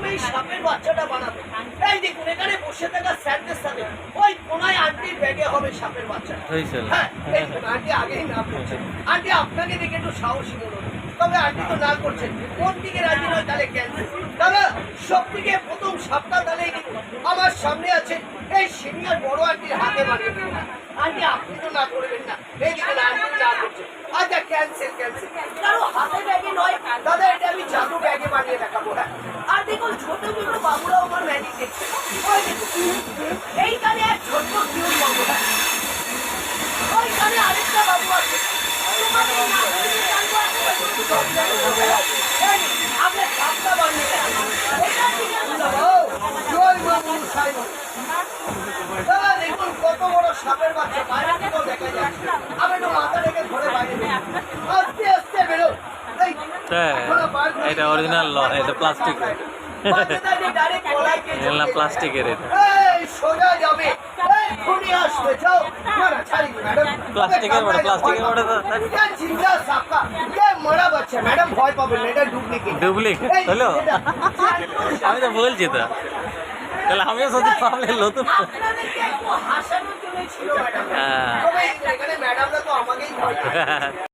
প্রথমে এই সাপের বাচ্চাটা বানাবো। এই দেখুন এখানে বসে থাকা স্যারদের সাথে ওই কোনায় আন্টির ব্যাগে হবে সাপের বাচ্চা। হ্যাঁ, এই দেখুন আন্টি আগেই না করছেন। আন্টি আপনাকে দেখে একটু সাহসী মনে হলো, তবে আন্টি তো না করছেন, কোন দিকে রাজি নয় তাহলে ক্যান্সেল। দাদা সব থেকে প্রথম সাপটা তাহলে আমার সামনে আছে এই সিনিয়র বড় আন্টির হাতে বানিয়ে দেবো। আন্টি আপনি তো না করবেন না, এই দেখুন আন্টি না করছেন। আচ্ছা ক্যান্সেল ক্যান্সেল, কারো হাতে ব্যাগে নয় দাদা, এটা আমি জাদু ব্যাগে বানিয়ে দেখাবো। হ্যাঁ, আর দেখুন ছোট ছোট বাবুরাও আমার ম্যাজিক দেখছে। ওই দেখুন এইখানে এক ছোট্ট কিউট বাবু, ওইখানে আরেকটা বাবু আছে। তোমাদের নাতনির জানবো আপনার সাপটা বানিয়ে দেখাবো। এটা ঠিক আছে বাবু, জয় বাবু সাহেব। দাদা দেখুন কত বড় সাপের বাচ্চা, বাইরে থেকেও দেখা যাচ্ছে। আমি একটু মাথা রেখে ধরে বাইরে আস্তে আস্তে বেরো। এটা অরিজিনাল নয়, এটা প্লাস্টিক। এটা প্লাস্টিকের, এটা সোজা যাবে এক্ষুনি আসবে। যাও না না ছাড়ি ম্যাডাম, প্লাস্টিকের বড়, প্লাস্টিকের বড় তো চিন্তা সাপকা এ মরা বাচ্চা। ম্যাডাম ভয় পাবেন না, এটা ডুপ্লিকেট। ডুপ্লিকেট হলো? আমি তো বলছি তো, তাহলে আমিও সত্যি ভাবলে নতুন। আপনাদেরকে একটু হাসানোর জন্য ছিল ম্যাডাম, তবে এখানে ম্যাডামরা তো আমাকেই ভয় পায়।